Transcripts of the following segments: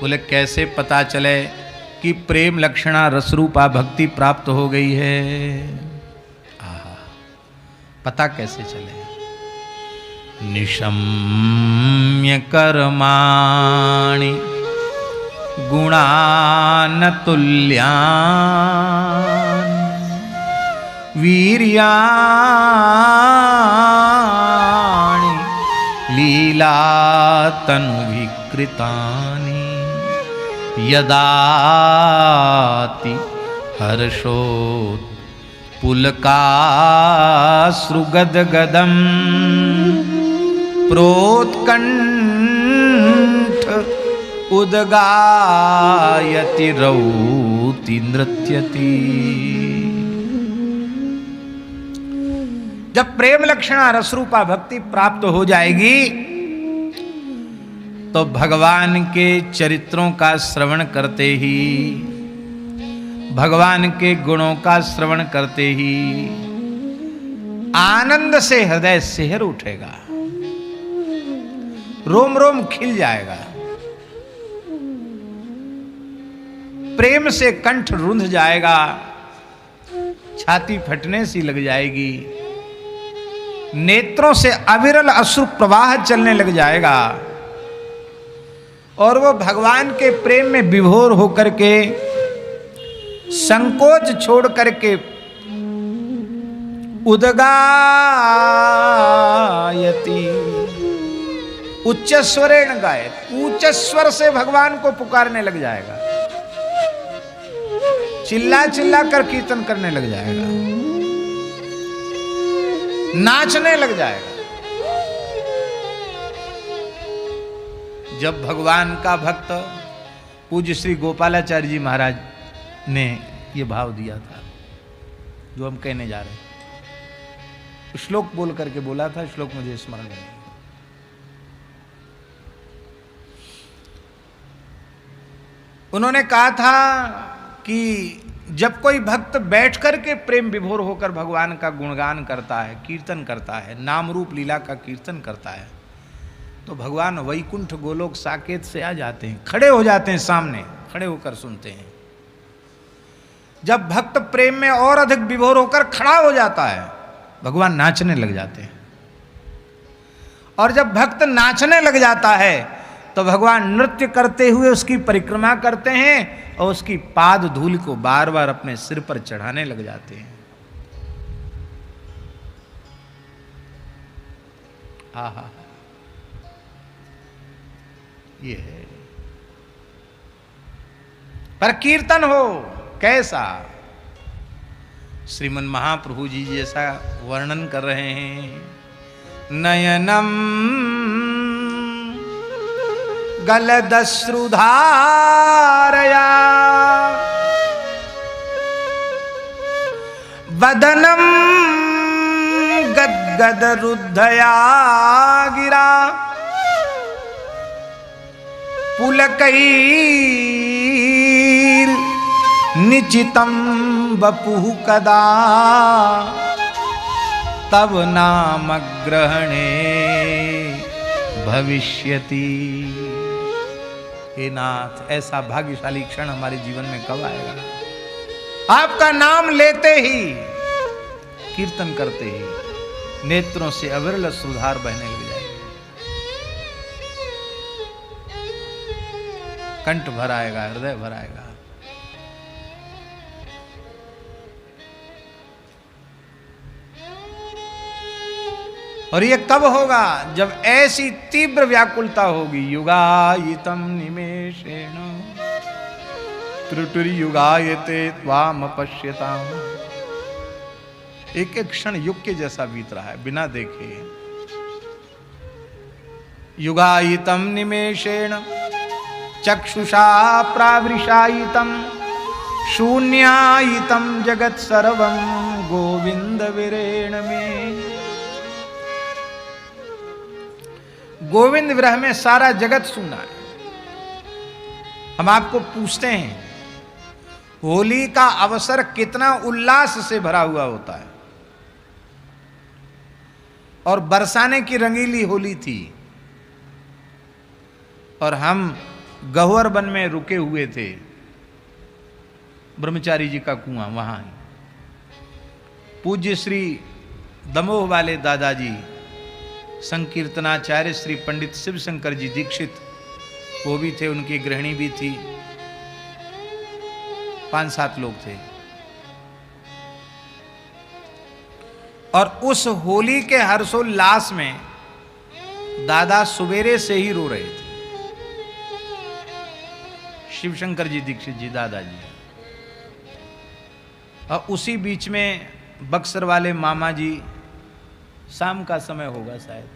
बोले कैसे पता चले कि प्रेम लक्षणा रसरूपा भक्ति प्राप्त हो गई है? आहा, पता कैसे चले? निशम्य कर्माणि गुणान तुल्यान वीर्याणि लीलातनुभिकृतानि यदाति हर्षोत् पुलकाश्रुगदगदम् प्रोत्कण्ठ उद्गायति रौति नृत्यति। जब प्रेम लक्षणा रसरूपा भक्ति प्राप्त हो जाएगी तो भगवान के चरित्रों का श्रवण करते ही, भगवान के गुणों का श्रवण करते ही आनंद से हृदय सिहर उठेगा, रोम रोम खिल जाएगा, प्रेम से कंठ रुंध जाएगा, छाती फटने सी लग जाएगी, नेत्रों से अविरल अश्रु प्रवाह चलने लग जाएगा और वो भगवान के प्रेम में विभोर होकर के संकोच छोड़ करके उद्गायति, उच्च स्वरेण गायत, ऊंच स्वर से भगवान को पुकारने लग जाएगा, चिल्ला चिल्ला कर कीर्तन करने लग जाएगा, नाचने लग जाएगा। जब भगवान का भक्त पूज्य श्री गोपालाचार्य जी महाराज ने ये भाव दिया था जो हम कहने जा रहे हैं, श्लोक बोल करके बोला था, श्लोक मुझे स्मरण नहीं। उन्होंने कहा था कि जब कोई भक्त बैठ करके प्रेम विभोर होकर भगवान का गुणगान करता है, कीर्तन करता है, नाम रूप लीला का कीर्तन करता है, तो भगवान वैकुंठ गोलोक साकेत से आ जाते हैं, खड़े हो जाते हैं, सामने खड़े होकर सुनते हैं। जब भक्त प्रेम में और अधिक विभोर होकर खड़ा हो जाता है, भगवान नाचने लग जाते हैं। और जब भक्त नाचने लग जाता है तो भगवान नृत्य करते हुए उसकी परिक्रमा करते हैं और उसकी पाद धूल को बार बार अपने सिर पर चढ़ाने लग जाते हैं। आहा, ये है। पर कीर्तन हो कैसा? श्रीमन महाप्रभु जी जैसा वर्णन कर रहे हैं, नयनम गलदश्रुधारया वदनम गद्गदरुद्धया गिरा पुलकैर् निचितं वपुः कदा तव नाम ग्रहणे भविष्यति। हे नाथ, ऐसा भाग्यशाली क्षण हमारे जीवन में कब आएगा? आपका नाम लेते ही, कीर्तन करते ही नेत्रों से अविरल सुधार बहने लग जाएगा, कंठ भर आएगा, हृदय भर आएगा। और ये कब होगा? जब ऐसी तीव्र व्याकुलता होगी। युगायितम निमेषेण त्रुटुर्युगायते त्वाम पश्यताम। एक एक क्षण युग के जैसा बीत रहा है बिना देखे। युगायितम निमेषेण चक्षुषा प्रावृषायितम शून्यायितम जगत सर्वं गोविंद विरेण में। गोविंद विरह में सारा जगत सुना है। हम आपको पूछते हैं, होली का अवसर कितना उल्लास से भरा हुआ होता है, और बरसाने की रंगीली होली थी, और हम गह्वर वन में रुके हुए थे, ब्रह्मचारी जी का कुआं वहां है। पूज्य श्री दमोह वाले दादाजी, संकीर्तनाचार्य श्री पंडित शिव शंकर जी दीक्षित, वो भी थे, उनकी गृहिणी भी थी, 5-7 लोग थे। और उस होली के हर्षोल्लास में दादा सवेरे से ही रो रहे थे। शिव शंकर जी दीक्षित जी दादाजी। और उसी बीच में बक्सर वाले मामा जी, शाम का समय होगा शायद,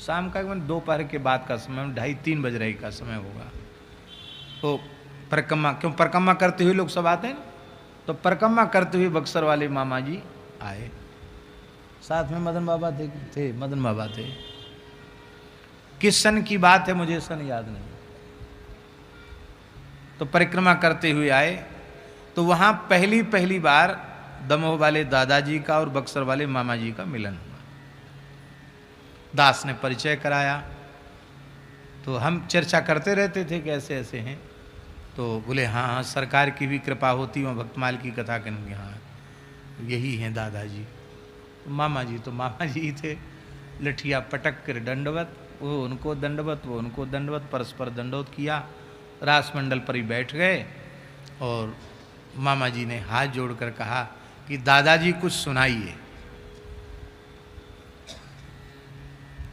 शाम का दोपहर के बाद का समय, 2:30-3 बज रहे का समय होगा। तो परिक्रमा, क्यों परिक्रमा करते हुए लोग सब आते हैं, तो परिक्रमा करते हुए बक्सर वाले मामा जी आए। साथ में मदन बाबा थे मदन बाबा थे। किस सन की बात है मुझे सन याद नहीं। तो परिक्रमा करते हुए आए, तो वहां पहली बार दमोह वाले दादाजी का और बक्सर वाले मामा जी का मिलन हुआ। दास ने परिचय कराया, तो हम चर्चा करते रहते थे कि ऐसे ऐसे हैं। तो बोले हाँ हाँ, सरकार की भी कृपा होती, वहाँ भक्तमाल की कथा करेंगे, हाँ यही हैं दादाजी। मामा जी तो मामा जी ही थे, लठिया पटक कर दंडवत, वो उनको दंडवत, वो उनको दंडवत, परस्पर दंडवत किया। रासमंडल पर ही बैठ गए और मामा जी ने हाथ जोड़कर कहा कि दादाजी कुछ सुनाइए।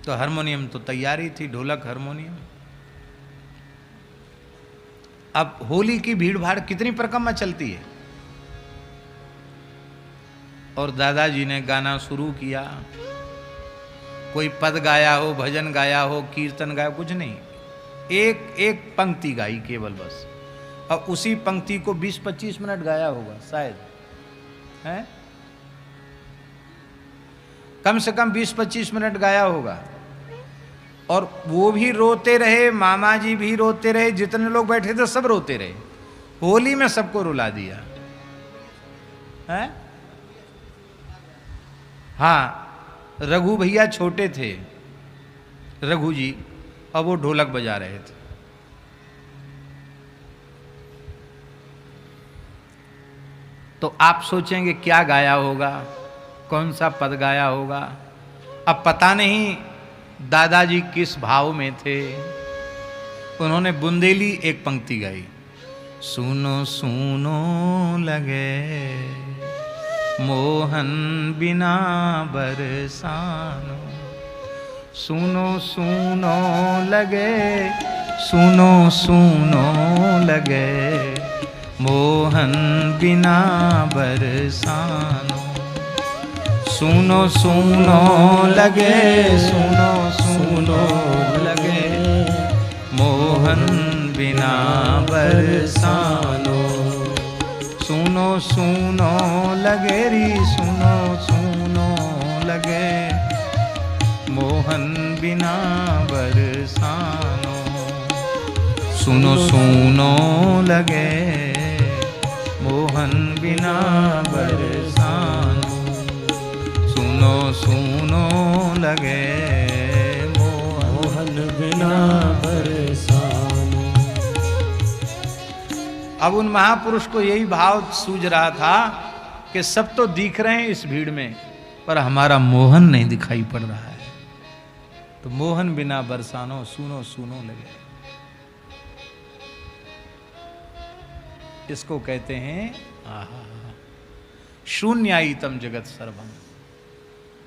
तो हारमोनियम तो तैयार ही थी, ढोलक हारमोनियम। अब होली की भीड़ भाड़, कितनी परिक्रमा चलती है, और दादाजी ने गाना शुरू किया। कोई पद गाया हो, भजन गाया हो, कीर्तन गाया, कुछ नहीं, एक एक पंक्ति गाई केवल बस। और उसी पंक्ति को 20-25 मिनट गाया होगा शायद, है कम से कम 20-25 मिनट गाया होगा। और वो भी रोते रहे, मामा जी भी रोते रहे, जितने लोग बैठे थे सब रोते रहे। होली में सबको रुला दिया है। हाँ, रघु भैया छोटे थे, रघु जी, अब वो ढोलक बजा रहे थे। तो आप सोचेंगे क्या गाया होगा, कौन सा पद गाया होगा। अब पता नहीं दादाजी किस भाव में थे। उन्होंने बुंदेली एक पंक्ति गाई, सुनो सुनो लगे मोहन बिना बरसानो, सुनो सुनो लगे, सुनो सुनो लगे मोहन बिना बरसानो, सुनो सुनो लगे, सुनो सुनो लगे मोहन बिना बरसानो, सुनो सुनो लगे री, सुनो सुनो लगे मोहन बिना बरसानो, सुनो सुनो लगे मोहन बिना बरसानो, सुनो सुनो लगे मोहन बिना बरसानो। अब उन महापुरुष को यही भाव सूझ रहा था कि सब तो दिख रहे हैं इस भीड़ में, पर हमारा मोहन नहीं दिखाई पड़ रहा है। तो मोहन बिना बरसानो, सुनो सुनो लगे, इसको कहते हैं आहा शून्यायितम जगत सर्वम।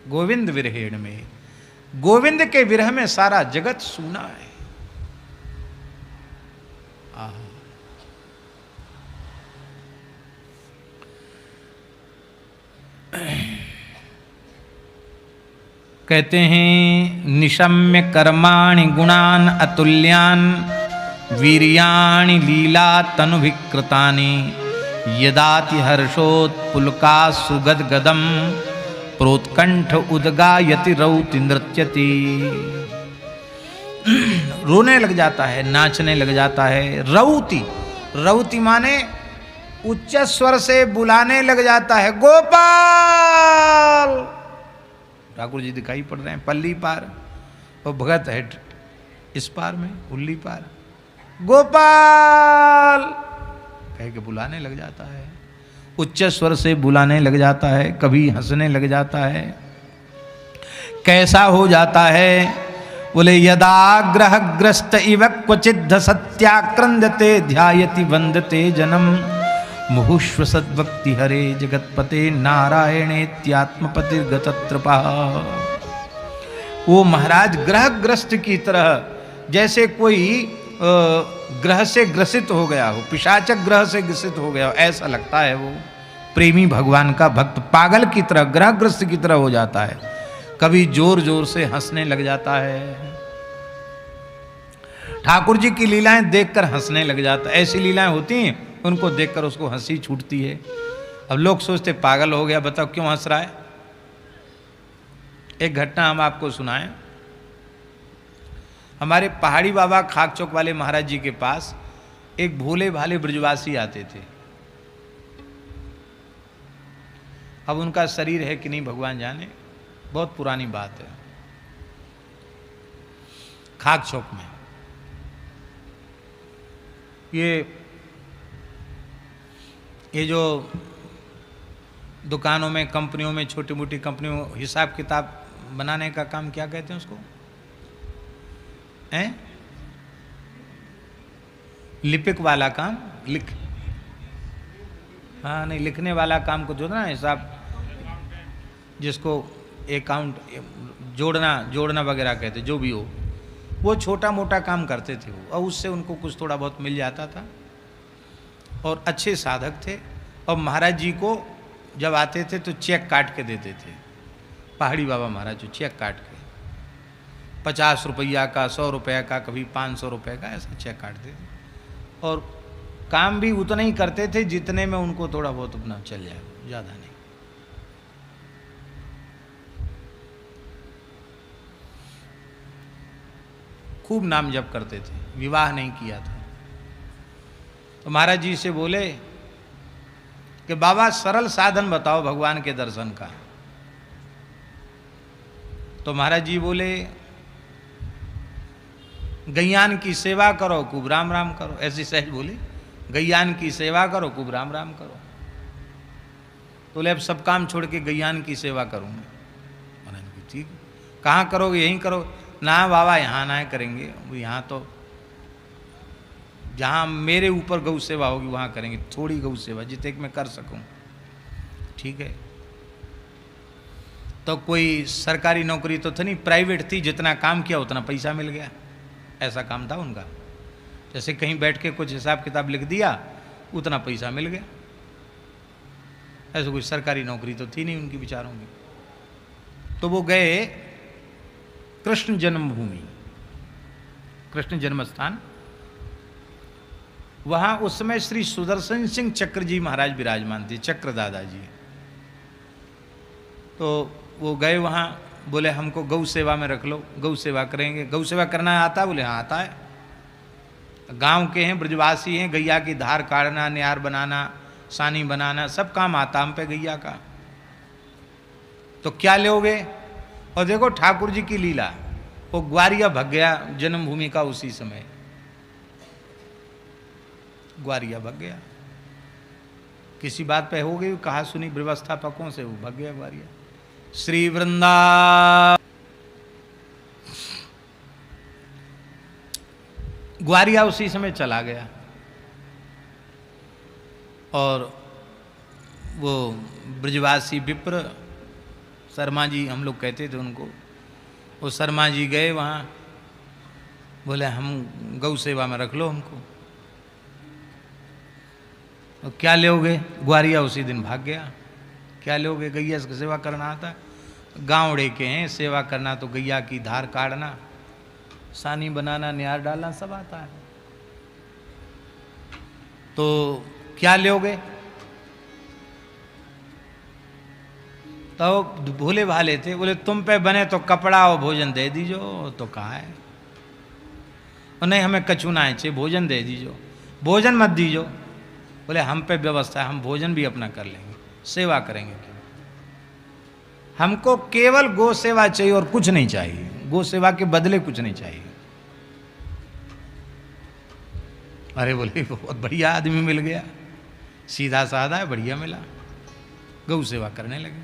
गोविंद विरहेण में, गोविंद के विरह में सारा जगत सूना है। आहा, कहते हैं निशम्य कर्माणि गुणान अतुल्यान वीर्याणि लीला तनु विकृतानि यदाति हर्षोत्पुलका सुगदगदम प्रोत्कंठ उदगायति रौति नृत्यति। रोने लग जाता है, नाचने लग जाता है। रौति, रौति माने उच्च स्वर से बुलाने लग जाता है, गोपाल। ठाकुर जी दिखाई पड़ रहे हैं पल्ली पार, वो भगत है इस पार में उल्ली पार, गोपाल कह के बुलाने लग जाता है, उच्च स्वर से बुलाने लग जाता है, कभी हंसने लग जाता है। कैसा हो जाता है? बोले यदाग्रहग्रस्त इव क्वचिद्ध सत्याक्रंदते ध्यायति वंदते जनम मुहुष्व सद्भक्ति हरे जगतपते नारायणेत्यात्मपतिर्गतत्रपा। वो महाराज ग्रहग्रस्त की तरह, जैसे कोई ग्रह से ग्रसित हो गया हो, पिशाचक ग्रह से ग्रसित हो गया हो, ऐसा लगता है। वो प्रेमी भगवान का भक्त पागल की तरह, ग्रहग्रस्त की तरह हो जाता है। कभी जोर जोर से हंसने लग जाता है, ठाकुर जी की लीलाएं देखकर हंसने लग जाता है। ऐसी लीलाएं होती हैं, उनको देखकर उसको हंसी छूटती है। अब लोग सोचते पागल हो गया, बताओ क्यों हंस रहा है। एक घटना हम आपको सुनाएं। हमारे पहाड़ी बाबा खाक चौक वाले महाराज जी के पास एक भोले भाले ब्रजवासी आते थे। अब उनका शरीर है कि नहीं भगवान जाने, बहुत पुरानी बात है। खाक चौक में ये जो दुकानों में, कंपनियों में, छोटी मोटी कंपनियों हिसाब किताब बनाने का काम, क्या कहते हैं उसको, हैं? लिपिक वाला काम, हाँ नहीं, लिखने वाला काम को जो ना हिसाब, जिसको अकाउंट जोड़ना वगैरह कहते, जो भी हो, वो छोटा मोटा काम करते थे वो, और उससे उनको कुछ थोड़ा बहुत मिल जाता था और अच्छे साधक थे। और महाराज जी को जब आते थे तो चेक काट के देते थे। पहाड़ी बाबा महाराज जो चेक काट के 50 रुपया का, 100 रुपये का, कभी 500 रुपये का, ऐसा चेक काटते थे। और काम भी उतना ही करते थे जितने में उनको थोड़ा बहुत अपना चल जाए, ज़्यादा नहीं। खूब नाम जप करते थे, विवाह नहीं किया था। तो महाराज जी से बोले कि बाबा सरल साधन बताओ भगवान के दर्शन का। तो महाराज जी बोले गैयान की सेवा करो, खूब राम राम करो। ऐसी सहज बोली, गैयान की सेवा करो, खूब राम राम करो। तो बोले अब सब काम छोड़ के गैयान की सेवा करूँगा। मैंने ठीक, कहाँ करोगे? यहीं करो। ना बाबा यहाँ ना करेंगे, यहाँ तो जहाँ मेरे ऊपर गौ सेवा होगी वहाँ करेंगे, थोड़ी गौ सेवा जितने मैं कर सकूँ। ठीक है। तो कोई सरकारी नौकरी तो थी नहीं, प्राइवेट थी, जितना काम किया उतना पैसा मिल गया, ऐसा काम था उनका। जैसे कहीं बैठ के कुछ हिसाब किताब लिख दिया, उतना पैसा मिल गया। ऐसे कोई सरकारी नौकरी तो थी नहीं उनकी बेचारों की। तो वो गए कृष्ण जन्मभूमि, कृष्ण जन्म स्थान। वहाँ उस समय श्री सुदर्शन सिंह चक्र जी महाराज विराजमान थे, चक्र दादाजी। तो वो गए वहाँ, बोले हमको गौ सेवा में रख लो, गौ सेवा करेंगे। गौ सेवा करना आता है? बोले हाँ आता है। गांव के हैं, ब्रजवासी हैं, गैया की धार काटना, न्यार बनाना, सानी बनाना, सब काम आता हम पे गैया का। तो क्या लोगे? और देखो ठाकुर जी की लीला, वो ग्वारिया भग गया जन्मभूमि का उसी समय, ग्वारिया भग गया। किसी बात पे हो गई, कहा सुनी व्यवस्थापकों से, वो भग गया ग्वारिया। श्री वृंदा ग्वारिया उसी समय चला गया। और वो ब्रजवासी विप्र शर्मा जी, हम लोग कहते थे उनको, वो शर्मा जी गए वहाँ, बोले हम गौ सेवा में रख लो हमको। तो क्या लोगे? ग्वारिया उसी दिन भाग गया। क्या लोगे? गैया की सेवा करना आता? गाँवड़े के हैं, सेवा करना तो गैया की धार काटना, सानी बनाना, न्यार डालना सब आता है। तो क्या लोगे? तो भोले भाले थे, बोले तुम पे बने तो कपड़ा और भोजन दे दीजो। तो कहा है, और नहीं हमें कचूना चाहिए, भोजन दे दीजो, भोजन मत दीजो। बोले हम पे व्यवस्था है, हम भोजन भी अपना कर लेंगे, सेवा करेंगे। हमको केवल गो सेवा चाहिए और कुछ नहीं चाहिए, गो सेवा के बदले कुछ नहीं चाहिए। अरे बोले बहुत बढ़िया आदमी मिल गया, सीधा साधा है, बढ़िया मिला। गौ सेवा करने लगे।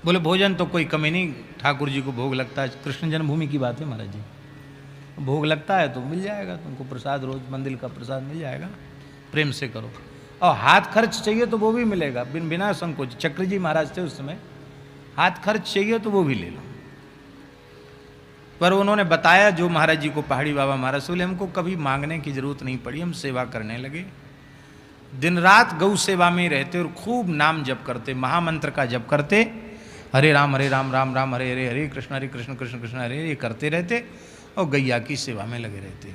बोले भोजन तो कोई कमी नहीं, ठाकुर जी को भोग लगता है, कृष्ण जन्मभूमि की बात है महाराज जी, भोग लगता है तो मिल जाएगा तुमको प्रसाद, रोज मंदिर का प्रसाद मिल जाएगा, प्रेम से करो। और हाथ खर्च चाहिए तो वो भी मिलेगा बिना संकोच। चक्र जी महाराज थे उस समय, हाथ खर्च चाहिए तो वो भी ले लो। पर उन्होंने बताया जो महाराज जी को पहाड़ी बाबा महाराज, बोले हमको कभी मांगने की जरूरत नहीं पड़ी, हम सेवा करने लगे, दिन रात गौ सेवा में रहते और खूब नाम जप करते, महामंत्र का जप करते, हरे राम राम राम हरे हरे, हरे कृष्ण कृष्ण कृष्ण हरे, ये करते रहते और गैया की सेवा में लगे रहते।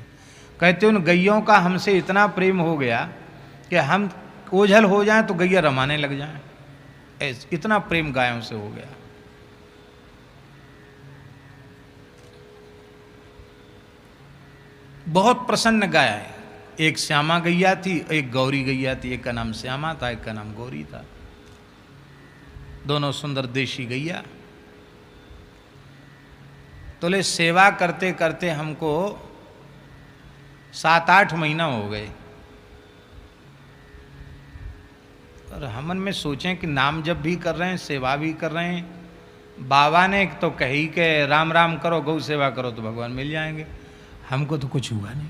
कहते उन गैयों का हमसे इतना प्रेम हो गया कि हम ओझल हो जाएं तो गैया रमाने लग जाएं, इतना प्रेम गायों से हो गया। बहुत प्रसन्न गाय है। एक श्यामा गैया थी, एक गौरी गैया थी, एक का नाम श्यामा था, एक का नाम गौरी था, दोनों सुंदर देशी गैया। तो ले सेवा करते करते हमको 7-8 महीना हो गए, और हमन में सोचें कि नाम जब भी कर रहे हैं, सेवा भी कर रहे हैं, बाबा ने तो कही के राम राम करो, गौ सेवा करो तो भगवान मिल जाएंगे, हमको तो कुछ हुआ नहीं।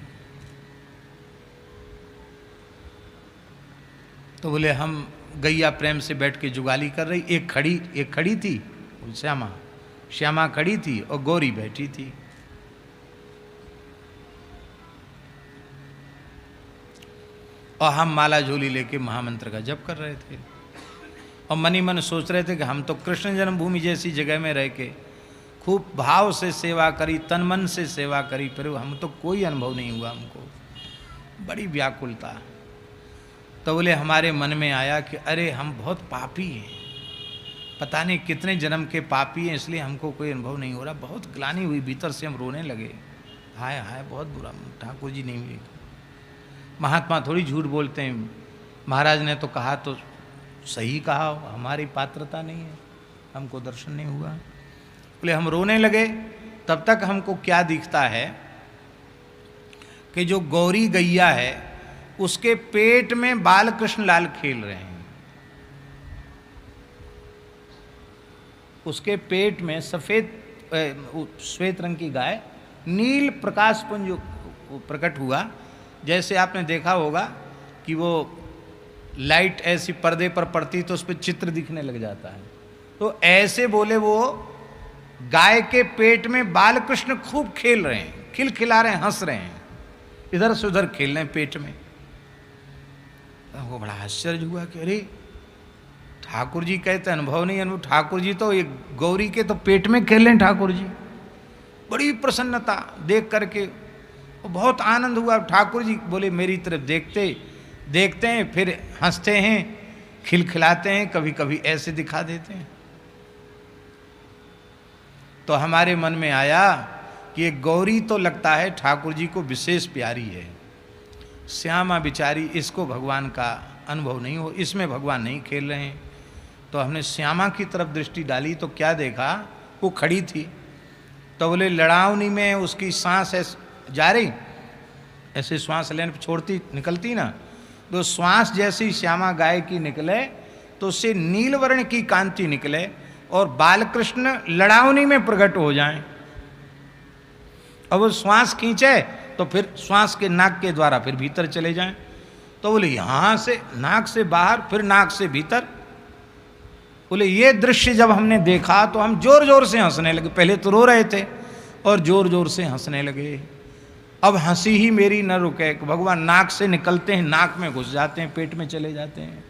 तो बोले हम गैया प्रेम से बैठ के जुगाली कर रही, एक खड़ी थी श्यामा खड़ी थी और गौरी बैठी थी। और हम माला झोली लेके महामंत्र का जप कर रहे थे और मन ही मन सोच रहे थे कि हम तो कृष्ण जन्मभूमि जैसी जगह में रह के खूब भाव से सेवा करी, तन मन से सेवा करी, फिर हम तो कोई अनुभव नहीं हुआ, हमको बड़ी व्याकुलता। तो बोले हमारे मन में आया कि अरे हम बहुत पापी हैं, पता नहीं कितने जन्म के पापी हैं, इसलिए हमको कोई अनुभव नहीं हो रहा। बहुत ग्लानि हुई, भीतर से हम रोने लगे, हाय हाय बहुत बुरा, ठाकुर जी नहीं मिले। महात्मा थोड़ी झूठ बोलते हैं, महाराज ने तो कहा तो सही कहा, हमारी पात्रता नहीं है, हमको दर्शन नहीं हुआ। बोले हम रोने लगे, तब तक हमको क्या दिखता है कि जो गौरी गैया है उसके पेट में बाल कृष्ण लाल खेल रहे हैं, उसके पेट में श्वेत रंग की गाय, नील प्रकाश पुंज प्रकट हुआ। जैसे आपने देखा होगा कि वो लाइट ऐसी पर्दे पर पड़ती तो उस पर चित्र दिखने लग जाता है, तो ऐसे बोले वो गाय के पेट में बाल कृष्ण खूब खेल रहे हैं, खिलखिला रहे हैं, हंस रहे हैं, इधर से उधर खेल रहे हैं पेट में। वो बड़ा आश्चर्य हुआ कि अरे ठाकुर जी कहते अनुभव नहीं, अनुभव, ठाकुर जी तो ये गौरी के तो पेट में खेल रहे हैं ठाकुर जी। बड़ी प्रसन्नता देख करके बहुत आनंद हुआ। ठाकुर जी बोले मेरी तरफ देखते हैं, फिर हंसते हैं, खिलखिलाते हैं, कभी कभी ऐसे दिखा देते हैं। तो हमारे मन में आया कि ये गौरी तो लगता है ठाकुर जी को विशेष प्यारी है, श्यामा बिचारी, इसको भगवान का अनुभव नहीं हो, इसमें भगवान नहीं खेल रहे हैं। तो हमने श्यामा की तरफ दृष्टि डाली तो क्या देखा, वो खड़ी थी, तो बोले लड़ावनी में उसकी सांस ऐसे जा रही, ऐसे श्वास लेने छोड़ती निकलती ना, तो श्वास जैसी श्यामा गाय की निकले तो उससे नीलवर्ण की कांति निकले और बालकृष्ण लड़ावनी में प्रकट हो जाएं। और वो श्वास खींचे तो फिर श्वास के नाक के द्वारा फिर भीतर चले जाएं। तो बोले यहाँ से नाक से बाहर, फिर नाक से भीतर। बोले ये दृश्य जब हमने देखा तो हम जोर जोर से हंसने लगे, पहले तो रो रहे थे और जोर जोर से हंसने लगे। अब हंसी ही मेरी न रुके, भगवान नाक से निकलते हैं, नाक में घुस जाते हैं, पेट में चले जाते हैं,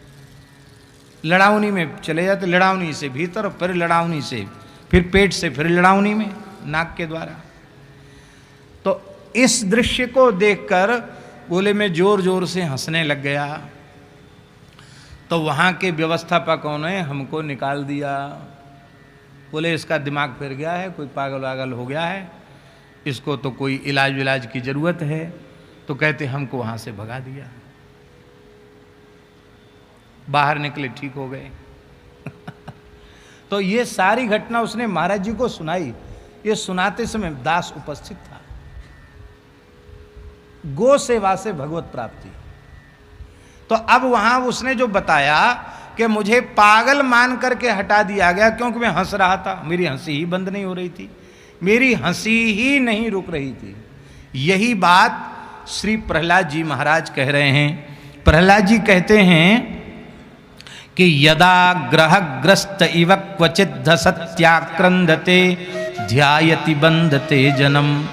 लड़ावनी में चले जाते, लड़ावनी से भीतर, फिर लड़ावनी से फिर पेट से फिर लड़ावनी में नाक के द्वारा। तो इस दृश्य को देखकर बोले मैं जोर जोर से हंसने लग गया। तो वहाँ के व्यवस्थापकों ने हमको निकाल दिया, बोले इसका दिमाग फिर गया है, कोई पागल वागल हो गया है, इसको तो कोई इलाज विलाज की ज़रूरत है। तो कहते हमको वहाँ से भगा दिया, बाहर निकले ठीक हो गए। तो ये सारी घटना उसने महाराज जी को सुनाई। ये सुनाते समय दास उपस्थित था। गो सेवा से भगवत प्राप्ति। तो अब वहां उसने जो बताया कि मुझे पागल मान करके हटा दिया गया क्योंकि मैं हंस रहा था, मेरी हंसी ही बंद नहीं हो रही थी, मेरी हंसी ही नहीं रुक रही थी। यही बात श्री प्रहलाद जी महाराज कह रहे हैं। प्रहलाद जी कहते हैं कि यदा ग्रहग्रस्त इव क्वचित धसत्याक्रंदते ध्यायति बंधते जनम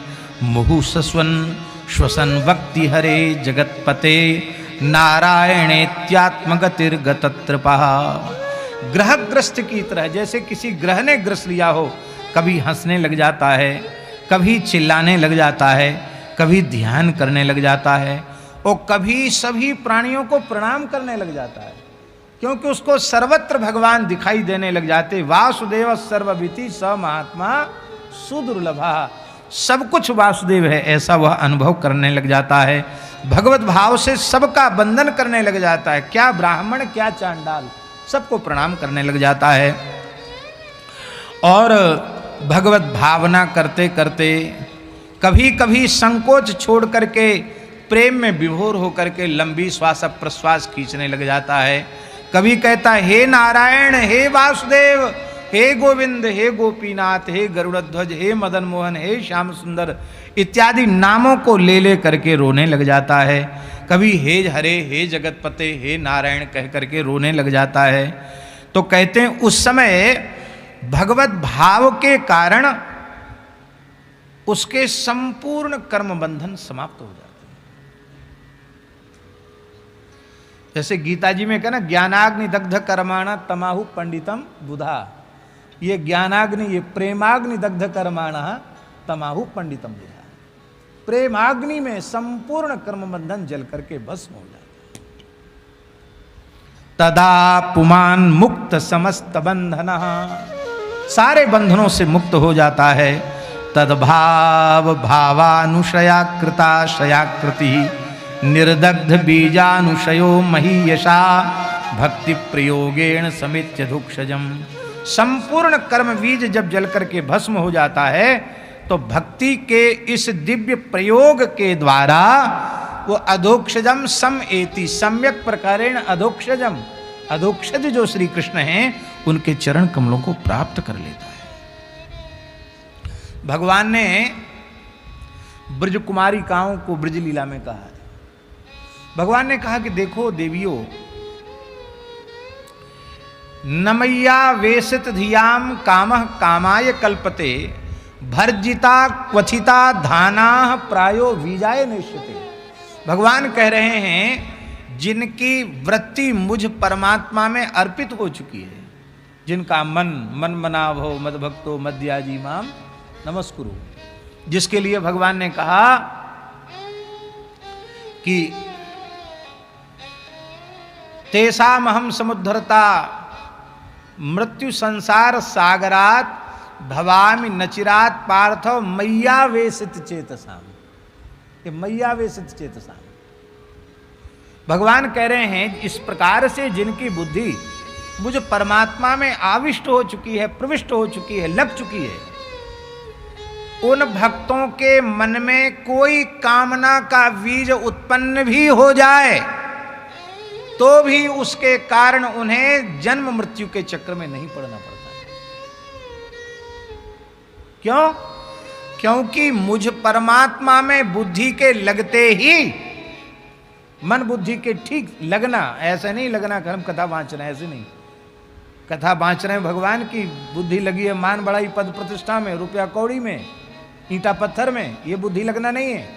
मुहुसस्वन श्वसन वक्ति हरे जगतपते नारायणेत्यात्मगतिर्गतत्रपा। ग्रहग्रस्त की तरह, जैसे किसी ग्रह ने ग्रस लिया हो, कभी हंसने लग जाता है, कभी चिल्लाने लग जाता है, कभी ध्यान करने लग जाता है और कभी सभी प्राणियों को प्रणाम करने लग जाता है, क्योंकि उसको सर्वत्र भगवान दिखाई देने लग जाते। वासुदेव सर्वभीति स महात्मा सुदुर्लभा। सब कुछ वासुदेव है ऐसा वह अनुभव करने लग जाता है। भगवत भाव से सबका बंधन करने लग जाता है। क्या ब्राह्मण क्या चांडाल, सबको प्रणाम करने लग जाता है। और भगवत भावना करते करते कभी कभी संकोच छोड़ करके प्रेम में विभोर होकर के लंबी श्वास प्रश्वास खींचने लग जाता है। कभी कहता है हे नारायण, हे वासुदेव, हे गोविंद, हे गोपीनाथ, हे गरुड़ध्वज, हे मदन मोहन, हे श्याम सुंदर इत्यादि नामों को ले ले करके रोने लग जाता है। कभी हे हरे, हे जगतपते, हे नारायण कह करके रोने लग जाता है। तो कहते हैं उस समय भगवत भाव के कारण उसके संपूर्ण कर्म बंधन समाप्त हो जाते हैं। जैसे गीता जी में कहना ज्ञानाग्नि दग्ध कर्माणा तमाहु पंडितम बुधा। ये ज्ञानाग्नि, ये प्रेमाग्नि दग्ध कर्माणा तमाहु पंडितम बुधा। प्रेमाग्नि में संपूर्ण कर्म बंधन जल करके भस्म हो जाता है। तदा पुमान मुक्त समस्त बंधन, सारे बंधनों से मुक्त हो जाता है। तद्भाव भावानुशया कृता शयाकृति निर्दग्ध बीजानुशयो महीयशा भक्ति प्रयोगेण समित्य धुक्षजम। संपूर्ण कर्म बीज जब जल करके भस्म हो जाता है तो भक्ति के इस दिव्य प्रयोग के द्वारा वो अधोक्षजम सम एति, सम्यक प्रकारेण अधोक्षजम, अधोक्षज जो श्री कृष्ण हैं उनके चरण कमलों को प्राप्त कर लेता है। भगवान ने ब्रज कुमारिकाओं को ब्रज लीला में कहा है। भगवान ने कहा कि देखो देवियों, नमय्या वेशित धियाम कामः कामाय कल्पते भर्जिता क्वथिता धाना प्रायो विजाय निश्चिते। भगवान कह रहे हैं जिनकी वृत्ति मुझ परमात्मा में अर्पित हो चुकी है, जिनका मन मना भव मद भक्तो मद्याजी माम नमस्कुरु, जिसके लिए भगवान ने कहा कि तेषामहं समुद्धरता मृत्यु संसार सागरात भवामि नचिरात पार्थ मय्यावेशित चेतसाम। ये मय्यावेशित चेतसाम भगवान कह रहे हैं इस प्रकार से जिनकी बुद्धि मुझ परमात्मा में आविष्ट हो चुकी है, प्रविष्ट हो चुकी है, लग चुकी है, उन भक्तों के मन में कोई कामना का बीज उत्पन्न भी हो जाए तो भी उसके कारण उन्हें जन्म मृत्यु के चक्र में नहीं पड़ना पड़ता। क्यों? क्योंकि मुझ परमात्मा में बुद्धि के लगते ही, मन बुद्धि के ठीक लगना, ऐसे नहीं लगना कि हम कथा बाँच रहे हैं, ऐसे नहीं। कथा बाँच रहे हैं भगवान की, बुद्धि लगी है मान बढ़ाई पद प्रतिष्ठा में, रुपया कौड़ी में, ईंटा पत्थर में, ये बुद्धि लगना नहीं है।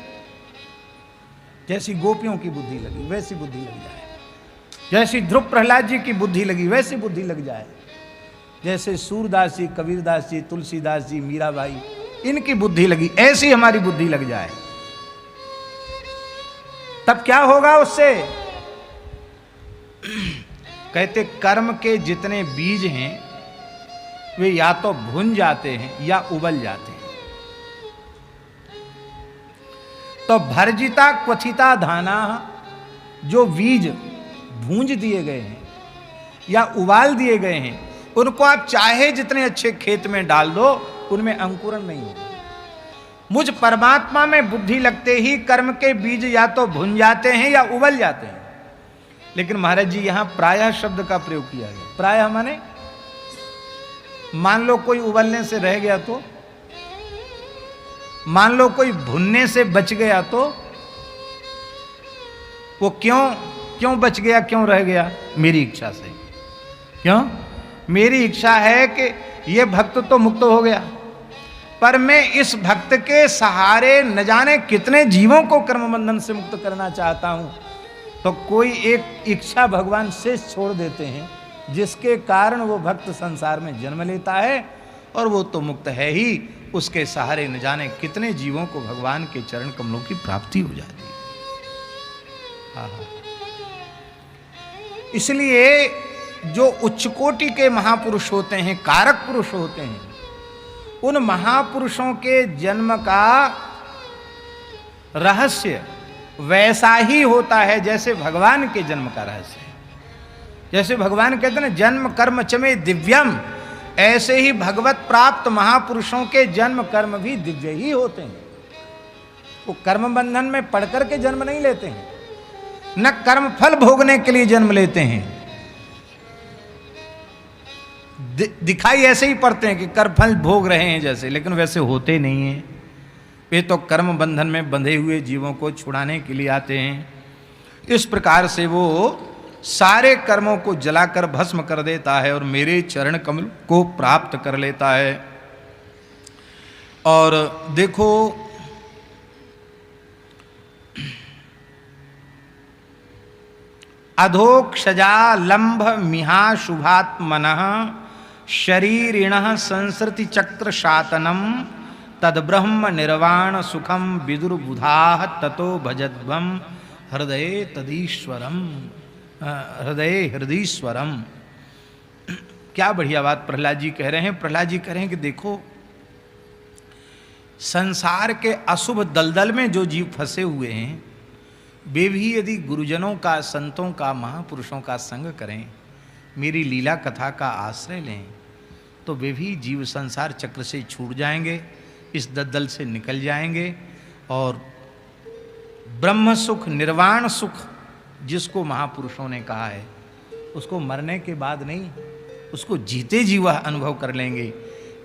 जैसी गोपियों की बुद्धि लगी वैसी बुद्धि लग जाए, जैसी ध्रुव प्रहलाद जी की बुद्धि लगी वैसी बुद्धि लग जाए, जैसे सूरदास जी, कबीरदास जी, तुलसीदास जी, मीराबाई, इनकी बुद्धि लगी ऐसी हमारी बुद्धि लग जाए, तब क्या होगा उससे? कहते कर्म के जितने बीज हैं वे या तो भुन जाते हैं या उबल जाते हैं। तो भर्जिता क्वथिता धाना, जो बीज भूंज दिए गए हैं या उबाल दिए गए हैं, उनको आप चाहे जितने अच्छे खेत में डाल दो उनमें अंकुरण नहीं होगा। मुझ परमात्मा में बुद्धि लगते ही कर्म के बीज या तो भुन जाते हैं या उबल जाते हैं। लेकिन महाराज जी यहां प्रायः शब्द का प्रयोग किया गया। प्रायः माने मान लो कोई उबलने से रह गया तो, मान लो कोई भुनने से बच गया तो वो क्यों बच गया, क्यों रह गया? मेरी इच्छा से। क्यों? मेरी इच्छा है कि ये भक्त तो मुक्त हो गया, पर मैं इस भक्त के सहारे न जाने कितने जीवों को कर्म बंधन से मुक्त करना चाहता हूं। तो कोई एक इच्छा भगवान शेष छोड़ देते हैं, जिसके कारण वो भक्त संसार में जन्म लेता है, और वो तो मुक्त है ही, उसके सहारे न जाने कितने जीवों को भगवान के चरण कमलों की प्राप्ति हो जाती है। इसलिए जो उच्च कोटि के महापुरुष होते हैं, कारक पुरुष होते हैं, उन महापुरुषों के जन्म का रहस्य वैसा ही होता है जैसे भगवान के जन्म का रहस्य है। जैसे भगवान कहते हैं ना, जन्म कर्म चमे दिव्यम, ऐसे ही भगवत प्राप्त महापुरुषों के जन्म कर्म भी दिव्य ही होते हैं। वो कर्म बंधन में पड़ करके जन्म नहीं लेते हैं, न कर्म फल भोगने के लिए जन्म लेते हैं। दिखाई ऐसे ही पड़ते हैं कि कर्म फल भोग रहे हैं जैसे, लेकिन वैसे होते नहीं हैं। वे तो कर्म बंधन में बंधे हुए जीवों को छुड़ाने के लिए आते हैं। इस प्रकार से वो सारे कर्मों को जलाकर भस्म कर देता है और मेरे चरण कमल को प्राप्त कर लेता है। और देखो, अधोक्षजा लंभ मिहा शुभात्मनः शरीरिणः संसृति चक्र शातनम तद ब्रह्म निर्वाण सुखम विदुर्बुधाः ततो भजध्वम हृदये तदीश्वरम, हृदय हृदयश्वरम। क्या बढ़िया बात प्रहलाद जी कह रहे हैं। प्रहलाद जी कह रहे हैं कि देखो, संसार के अशुभ दलदल में जो जीव फंसे हुए हैं, वे भी यदि गुरुजनों का, संतों का, महापुरुषों का संग करें, मेरी लीला कथा का आश्रय लें, तो वे भी जीव संसार चक्र से छूट जाएंगे, इस दलदल से निकल जाएंगे, और ब्रह्म सुख, निर्वाण सुख जिसको महापुरुषों ने कहा है, उसको मरने के बाद नहीं, उसको जीते जी वह अनुभव कर लेंगे।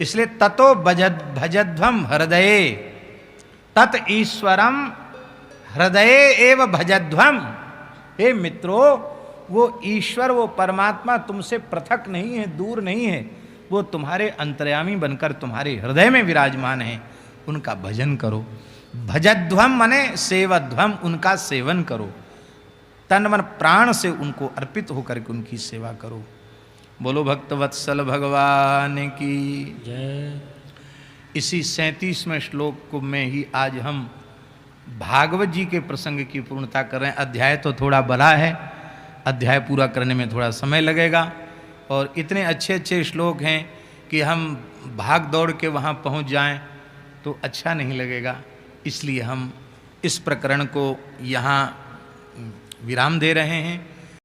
इसलिए ततो भजध्वम हृदये तत् ईश्वरम हृदय एव भजध्वम। हे मित्रों, वो ईश्वर, वो परमात्मा तुमसे पृथक नहीं है, दूर नहीं है, वो तुम्हारे अंतर्यामी बनकर तुम्हारे हृदय में विराजमान है। उनका भजन करो। भजध्वम माने सेवध्वम, उनका सेवन करो, तन मन प्राण से उनको अर्पित होकर के उनकी सेवा करो। बोलो भक्तवत्सल भगवान की जय। इसी 37वें श्लोक को में ही आज हम भागवत जी के प्रसंग की पूर्णता कर रहे हैं। अध्याय तो थोड़ा बड़ा है, अध्याय पूरा करने में थोड़ा समय लगेगा, और इतने अच्छे अच्छे श्लोक हैं कि हम भाग दौड़ के वहाँ पहुँच जाएं तो अच्छा नहीं लगेगा। इसलिए हम इस प्रकरण को यहाँ विराम दे रहे हैं।